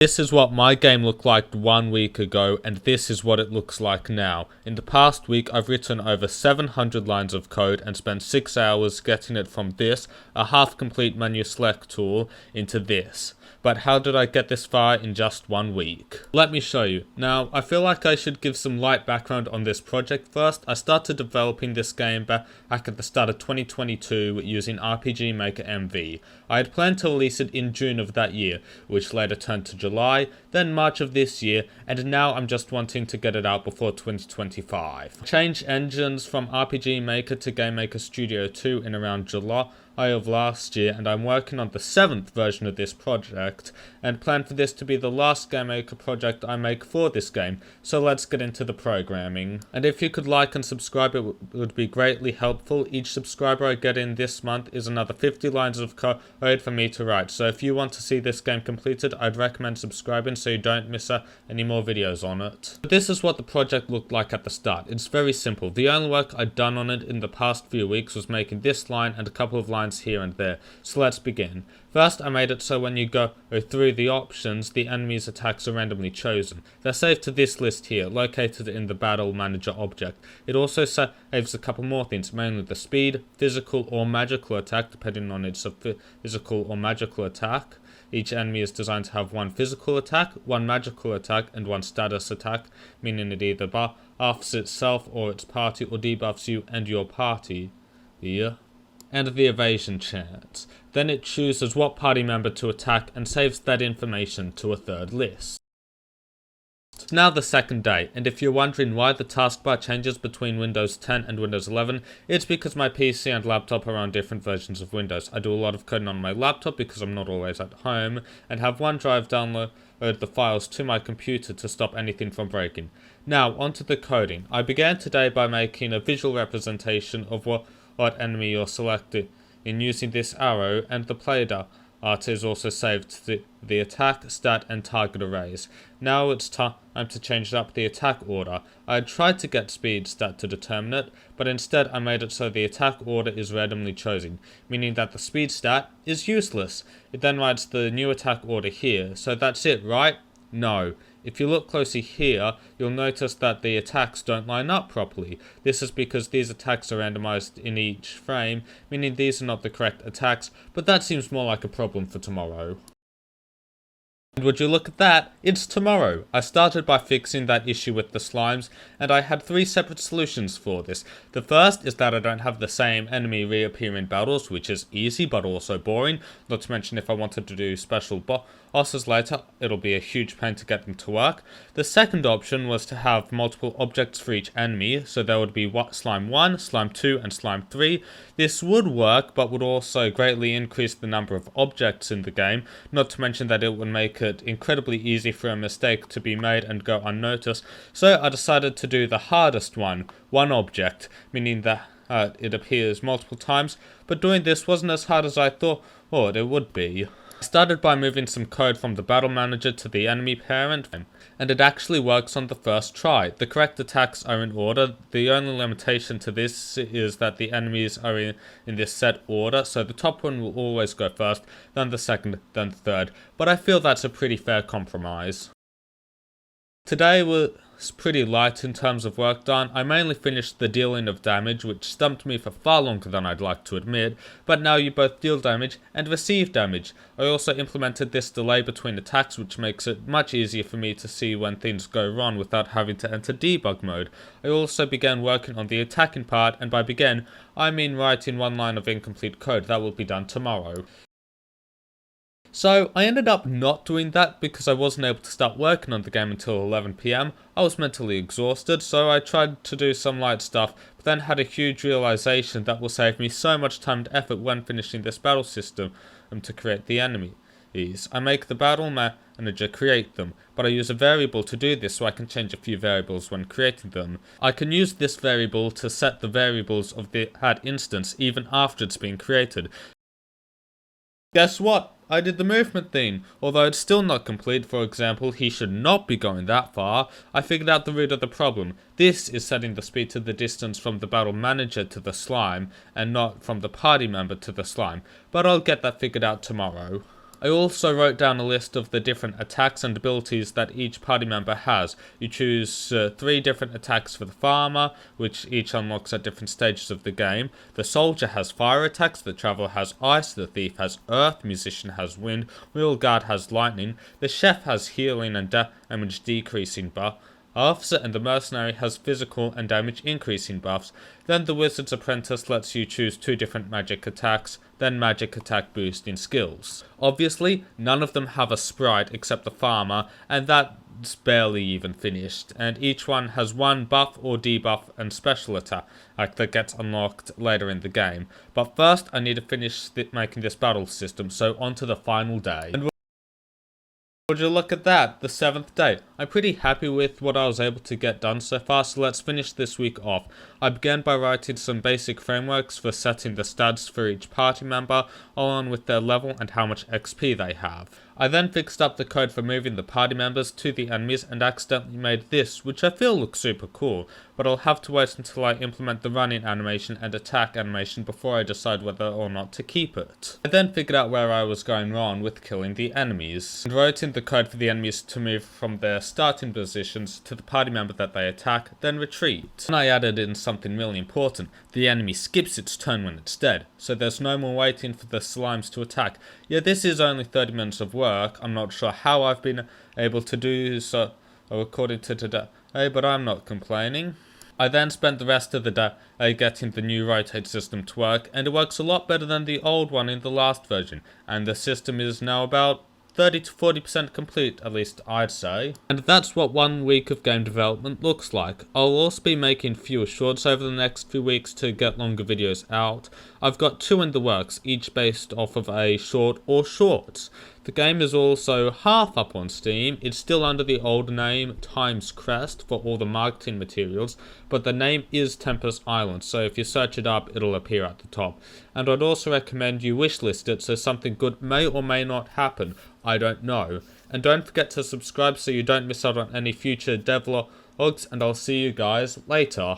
This is what my game looked like 1 week ago, and this is what it looks like now. In the past week, I've written over 700 lines of code and spent 6 hours getting it from this, a half-complete menu select tool, into this. But how did I get this far in just 1 week? Let me show you. Now, I feel like I should give some light background on this project first. I started developing this game back at the start of 2022 using RPG Maker MV. I had planned to release it in June of that year, which later turned to July, then March of this year, and now I'm just wanting to get it out before 2025. Changed engines from RPG Maker to Game Maker Studio 2 in around July of last year, and I'm working on the 7th version of this project, and plan for this to be the last Game Maker project I make for this game, so let's get into the programming. And if you could like and subscribe, it would be greatly helpful. Each subscriber I get in this month is another 50 lines of code for me to write, so if you want to see this game completed, I'd recommend subscribing so you don't miss any more videos on it. But this is what the project looked like at the start. It's very simple. The only work I'd done on it in the past few weeks was making this line and a couple of lines here and there. So let's begin. First, I made it so when you go through the options, the enemy's attacks are randomly chosen. They're saved to this list here, located in the Battle Manager object. It also saves a couple more things, mainly the speed, physical or magical attack, depending on its physical or magical attack. Each enemy is designed to have one physical attack, one magical attack, and one status attack, meaning it either buffs itself or its party, or debuffs you and your party. Yeah. And the evasion chance. Then it chooses what party member to attack and saves that information to a third list. Now the second day, and if you're wondering why the taskbar changes between Windows 10 and Windows 11, it's because my PC and laptop are on different versions of Windows. I do a lot of coding on my laptop because I'm not always at home, and have OneDrive download the files to my computer to stop anything from breaking. Now onto the coding. I began today by making a visual representation of what enemy you're selected in using this arrow, and the player art is also saved to the attack, stat and target arrays. Now it's time to change up the attack order. I had tried to get speed stat to determine it, but instead I made it so the attack order is randomly chosen, meaning that the speed stat is useless. It then writes the new attack order here, so that's it, right? No. If you look closely here, you'll notice that the attacks don't line up properly. This is because these attacks are randomized in each frame, meaning these are not the correct attacks, but that seems more like a problem for tomorrow. And would you look at that, it's tomorrow. I started by fixing that issue with the slimes, and I had 3 separate solutions for this. The first is that I don't have the same enemy reappear in battles, which is easy but also boring, not to mention if I wanted to do special bosses later, it'll be a huge pain to get them to work. The second option was to have multiple objects for each enemy, so there would be slime 1, slime 2 and slime 3. This would work, but would also greatly increase the number of objects in the game, not to mention that it would make it incredibly easy for a mistake to be made and go unnoticed, so I decided to do the hardest one object, meaning that it appears multiple times, but doing this wasn't as hard as I thought it would be. I started by moving some code from the Battle Manager to the enemy parent, and it actually works on the first try. The correct attacks are in order. The only limitation to this is that the enemies are in this set order, so the top one will always go first, then the second, then the third, but I feel that's a pretty fair compromise. Today was pretty light in terms of work done. I mainly finished the dealing of damage, which stumped me for far longer than I'd like to admit, but now you both deal damage and receive damage. I also implemented this delay between attacks, which makes it much easier for me to see when things go wrong without having to enter debug mode. I also began working on the attacking part, and by began, I mean writing 1 line of incomplete code that will be done tomorrow. So I ended up not doing that because I wasn't able to start working on the game until 11 PM. I was mentally exhausted, so I tried to do some light stuff, but then had a huge realization that will save me so much time and effort when finishing this battle system to create the enemies. I make the Battle Manager create them, but I use a variable to do this so I can change a few variables when creating them. I can use this variable to set the variables of that instance even after it's been created. Guess what? I did the movement thing. Although it's still not complete, for example, he should not be going that far, I figured out the root of the problem. This is setting the speed to the distance from the Battle Manager to the slime, and not from the party member to the slime. But I'll get that figured out tomorrow. I also wrote down a list of the different attacks and abilities that each party member has. You choose 3 different attacks for the farmer, which each unlocks at different stages of the game. The soldier has fire attacks, the traveler has ice, the thief has earth, musician has wind, wheel guard has lightning, the chef has healing and damage decreasing buffs, and the mercenary has physical and damage increasing buffs. Then the wizard's apprentice lets you choose 2 different magic attacks, then magic attack boosting skills. Obviously, none of them have a sprite except the farmer, and that's barely even finished, and each one has 1 buff or debuff and special attack that gets unlocked later in the game. But first, I need to finish making this battle system, so on to the final day. And would you look at that, the 7th day. I'm pretty happy with what I was able to get done so far, so let's finish this week off. I began by writing some basic frameworks for setting the stats for each party member, along with their level and how much XP they have. I then fixed up the code for moving the party members to the enemies and accidentally made this, which I feel looks super cool, but I'll have to wait until I implement the running animation and attack animation before I decide whether or not to keep it. I then figured out where I was going wrong with killing the enemies, and wrote in the code for the enemies to move from their starting positions to the party member that they attack, then retreat. And I added in something really important. The enemy skips its turn when it's dead, so there's no more waiting for the slimes to attack. Yeah, this is only 30 minutes of work. I'm not sure how I've been able to do so according to today, but I'm not complaining. I then spent the rest of the day getting the new rotate system to work, and it works a lot better than the old one in the last version, and the system is now about 30 to 40% complete, at least I'd say. And that's what 1 week of game development looks like. I'll also be making fewer shorts over the next few weeks to get longer videos out. I've got 2 in the works, each based off of a short or shorts. The game is also half up on Steam. It's still under the old name Times Crest for all the marketing materials, but the name is Tempest Island, so if you search it up, it'll appear at the top. And I'd also recommend you wishlist it so something good may or may not happen. I don't know. And don't forget to subscribe so you don't miss out on any future devlogs, and I'll see you guys later.